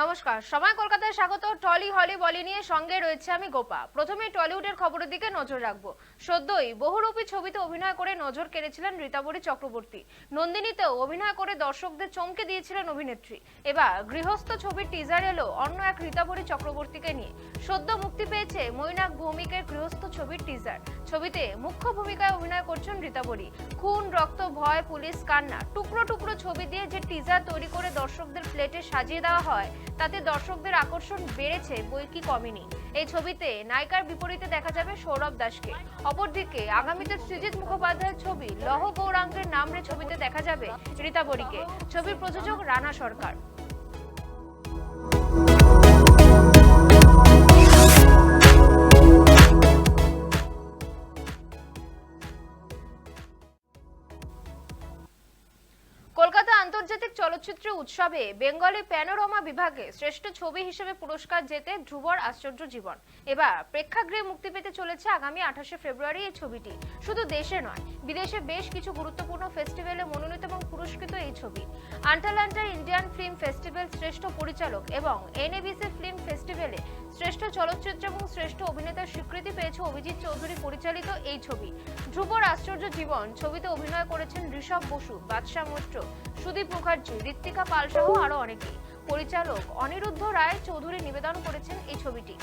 নমস্কার, সময় কলকাতায় স্বাগত। টলি হলি বলি নিয়ে সঙ্গে রয়েছে আমি গোপা। প্রথমে টলিউডের খবরের দিকে নজর রাখবো। সদ্যই বহুরূপী ছবিতে অভিনয় করে নজর কেড়েছিলেন রীতাবরী চক্রবর্তী। নন্দিনীতেও অভিনয় করে দর্শকদের চমকে দিয়েছিলেন অভিনেত্রী। এবার গৃহস্থ ছবির টিজার এলো অন্য এক রীতাবরী চক্রবর্তীকে নিয়ে। সদ্য মুক্তি পেয়েছে মৈনাক ভৌমিকের গৃহস্থ ছবির টিজার। ছবিতে মুখ্য ভূমিকায় অভিনয় করছেন রীতাবরী। খুন, রক্ত, ভয়, পুলিশ, কান্না, টুকরো টুকরো ছবি দিয়ে যে টিজার তৈরি করে দর্শকদের প্লেটে সাজিয়ে দেওয়া হয়, তাতে দর্শকদের আকর্ষণ বেড়েছে বই কি কমেনি। এই ছবিতে নায়িকার বিপরীতে দেখা যাবে সৌরভ দাসকে। অপরদিকে আগামীতে সৃজিত মুখোপাধ্যায়ের ছবি লহ গৌরাঙ্গের নামরে ছবিতে দেখা যাবে রীতাবরীকে। ছবির প্রযোজক রানা সরকার। কলকাতা আন্তর্জাতিক চলচ্চিত্র উৎসবে বেঙ্গলি প্যানোরামা বিভাগে শ্রেষ্ঠ ছবি হিসেবে পুরস্কার জেতে ধ্রুবর আশ্চর্য জীবন। এবার প্রেক্ষাগৃহে মুক্তি পেতে চলেছে আগামী 28শে ফেব্রুয়ারি এই ছবিটি। শুধু দেশে নয়, বিদেশে বেশ কিছু গুরুত্বপূর্ণ ফেস্টিভ্যালে মনোনীত এবং পুরস্কৃত এই ছবি। আন্টালান্টা ইন্ডিয়ান ফিল্ম ফেস্টিভ্যাল শ্রেষ্ঠ পরিচালক এবং এনএবিসি ফিল্ম ফেস্টিভ্যালে শ্রেষ্ঠ চলচ্চিত্র এবং শ্রেষ্ঠ অভিনেতার স্বীকৃতি পেয়েছে অভিজিৎ চৌধুরী পরিচালিত এই ছবি। ধ্রুবর আশ্চর্য জীবন ছবিতে অভিনয় করেছেন ঋষভ বসু, বাদশা মৈত্র, সুদীপ মুখার্জি, ঋত্বিকা পাল সহ আরো অনেকেই। পরিচালক অনিরুদ্ধ রায় চৌধুরী নিবেদন করেছেন এই ছবিটি।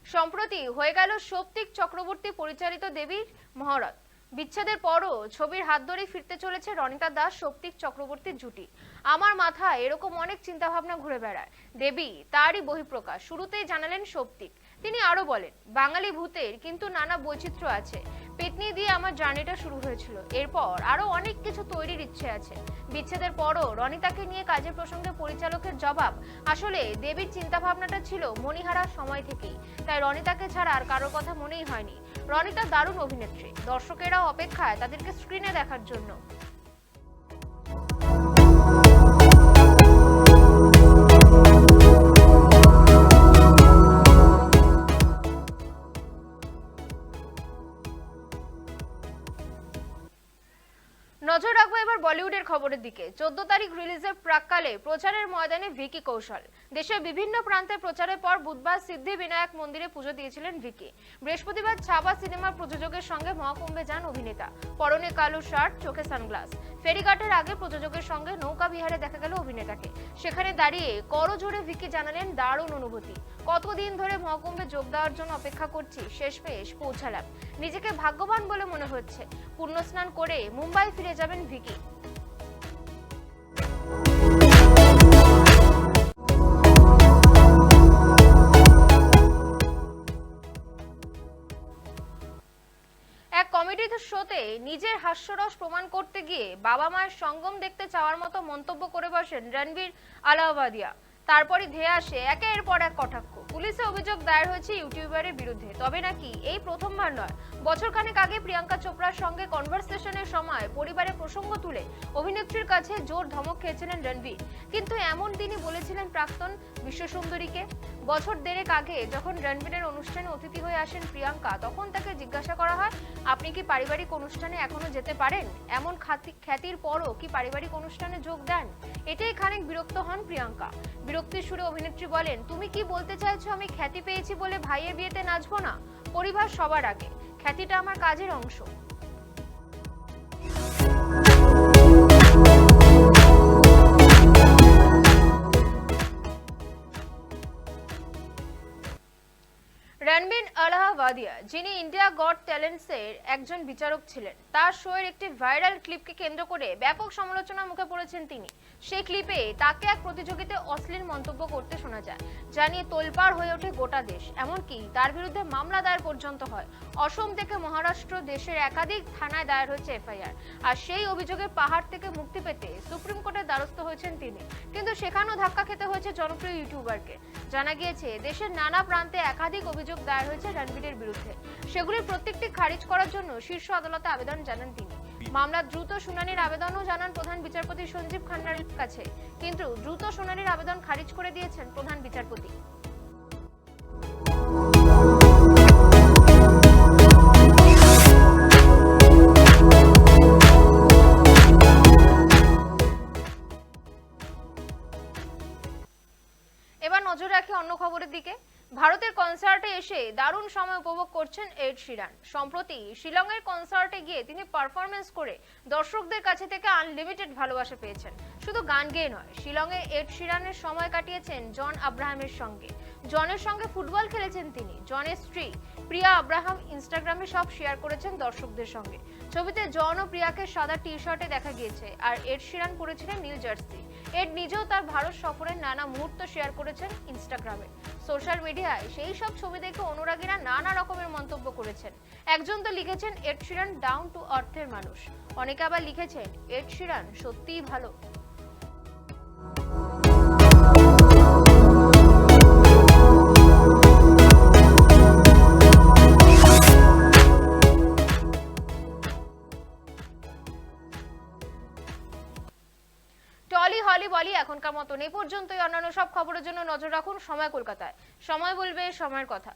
সম্প্রতি হয়ে গেল সৌপ্তিক চক্রবর্তী পরিচালিত দেবীর মহরত। বিচ্ছেদের পরও ছবির হাত ধরে ফিরতে চলেছে রনিতা দাস সৌপ্তিক চক্রবর্তীর জুটি। আমার মাথায় এরকম অনেক চিন্তা ভাবনা ঘুরে বেড়ায়, দেবী তারই বহিঃপ্রকাশ শুরুতেই জানালেন সৌপ্তিক। তিনি আরো বলেন, বাঙালি ভূতের কিন্তু নানা বৈচিত্র্য আছে। পেতনি দিয়ে আমার জার্নিটা শুরু হয়েছিল, এরপর আরো অনেক কিছু তৈরির ইচ্ছে আছে। বিচ্ছেদের পরও রনিতাকে নিয়ে কাজের প্রসঙ্গে পরিচালকের জবাব, আসলে দেবীর চিন্তা ভাবনাটা ছিল মণিহারার সময় থেকেই, তাই রনিতাকে ছাড়া আর কারোর কথা মনেই হয়নি। রনিতা দারুণ অভিনেত্রী, দর্শকেরাও অপেক্ষায় তাদেরকে স্ক্রিনে দেখার জন্য। নজর রাখবো এবার বলিউডের খবরের দিকে। 14 তারিখ রিলিজের প্রাক্কালে প্রচারের ময়দানে ভিকি কৌশল। দেশের বিভিন্ন প্রান্তে প্রচারের পর বুধবার সিদ্ধি বিনায়ক মন্দিরে পুজো দিয়েছিলেন ভিকি। বৃহস্পতিবার ছাবা সিনেমার প্রযোজকের সঙ্গে মহাকুম্ভে যান অভিনেতা। পরনে কালো শার্ট, চোখে সানগ্লাস। ফেরিঘাটের আগে প্রযোজকের সঙ্গে নৌকা বিহারে দেখা গেল অভিনেতাকে। সেখানে দাঁড়িয়ে করজোড়ে ভিকি জানালেন দারুণ অনুভূতি। কতদিন ধরে মহাকুম্ভে যোগ দেওয়ার জন্য অপেক্ষা করছি, শেষমেশ পৌঁছালাম। নিজেকে ভাগ্যবান বলে মনে হচ্ছে। পুণ্যস্নান করে মুম্বাই ফিরে যাবেন ভিকি। এক কমেডি শোতে নিজের হাস্যরস প্রমাণ করতে গিয়ে বাবা মায়ের সঙ্গম দেখতে চাওয়ার মতো মন্তব্য করে বসেন রণবীর আলাহাবাদিয়া। তারপরই ধেয়ে আসে একের পর এক কটাক্ষ। পুলিশে অভিযোগ দায়ের হয়েছে ইউটিউবারের বিরুদ্ধে। তবে নাকি এই প্রথমবার নয়, বছরখানেক আগে প্রিয়াঙ্কা চোপড়ার সঙ্গে কনভারসেশনের সময় পরিবারের প্রসঙ্গ তুলে অভিনেত্রীর কাছে জোর ধমক খেয়েছিলেন রণবীর। কিন্তু এমন তিনি বলেছিলেন প্রাক্তন বিশ্বসুন্দরীকে। বছর দেড়েক আগে যখন রণবীরের অনুষ্ঠানে অতিথি হয়ে আসেন প্রিয়াঙ্কা, তখন তাকে জিজ্ঞাসা করা হয়, আপনি কি পারিবারিক অনুষ্ঠানে এখনো যেতে পারেন? এমন খ্যাতির পরও কি পারিবারিক অনুষ্ঠানে যোগ দেন? এটাই খানিক বিরক্ত হন প্রিয়াঙ্কা। বিরক্তির সুরে অভিনেত্রী বলেন, তুমি কি বলতে চাইছো আমি খ্যাতি পেয়েছি বলে ভাইয়ের বিয়েতে নাচবো না? পরিবার সবার আগে, খ্যাতিটা আমার কাজের অংশ। রণবীর আলাহাবাদিয়া, যিনি ইন্ডিয়া গট ট্যালেন্টসের একজন বিচারক ছিলেন, তার শোয়ের একটি ভাইরাল ক্লিপকে কেন্দ্র করে ব্যাপক সমালোচনার মুখে পড়েছেন তিনি। সেই ক্লিপে তাকে এক প্রতিযোগিতায় অশ্লীল মন্তব্য করতে শোনা যায়, যা নিয়ে তোলপাড় হয়ে ওঠে গোটা দেশ। এমনকি তার বিরুদ্ধে মামলা দায়ের পর্যন্ত হয়। অসম থেকে মহারাষ্ট্র, দেশের একাধিক থানায় দায়ের হয়েছে এফআইআর। আর সেই অভিযোগের পাহাড় থেকে মুক্তি পেতে সুপ্রিম কোর্টের দ্বারস্থ হয়েছেন তিনি। কিন্তু সেখানেও ধাক্কা খেতে হয়েছে জনপ্রিয় ইউটিউবারকে। জানা গিয়েছে, দেশের নানা প্রান্তে একাধিক অভিযোগ দায়ের হয়েছে রণবীরের বিরুদ্ধে। সেগুলির প্রত্যেকটি খারিজ করার জন্য শীর্ষ আদালতে আবেদন জানান তিনি। মামলার দ্রুত শুনানির আবেদনও জানান প্রধান বিচারপতি সঞ্জীব খান্নার কাছে, কিন্তু দ্রুত শুনানির আবেদন খারিজ করে দিয়েছেন প্রধান বিচারপতি। এবার নজর রাখি অন্য খবরের দিকে। ভারতের কনসার্টে এসে দারুণ সময় উপভোগ করছেন এড শিরান। সম্প্রতি শিলংয়ের কনসার্টে গিয়ে তিনি পারফরমেন্স করে দর্শকদের কাছে থেকে আনলিমিটেড ভালোবাসা পেয়েছেন। শুধু গান গেয়ে নয়, শিলংয়ে এড শিরানের সময় কাটিয়েছেন জন আব্রাহামের সঙ্গে। জনের সঙ্গে ফুটবল খেলেছেন তিনি। জনের স্ত্রী প্রিয়া আব্রাহাম ইনস্টাগ্রামে সব শেয়ার করেছেন দর্শকদের সঙ্গে। ছবিতে জন ও প্রিয়াকে সাদা টি শার্টে দেখা গিয়েছে, আর এড শিরান পরেছিলেন নীল জার্সি। এড নিজেও তার ভারত সফরের নানা মুহূর্ত শেয়ার করেছেন ইনস্টাগ্রামে। সোশ্যাল মিডিয়ায় সেই সব ছবি দেখে অনুরাগীরা নানা রকমের মন্তব্য করেছেন। একজন তো লিখেছেন এড শিরান ডাউন টু আর্থের মানুষ, অনেকে আবার লিখেছেন এড শিরান সত্যিই ভালো। টলি হলি বলি এখনকার মতন এই পর্যন্তই। অন্যান্য সব খবরের জন্য নজর রাখুন সময় কলকাতায়। সময় বলবে সময়ের কথা।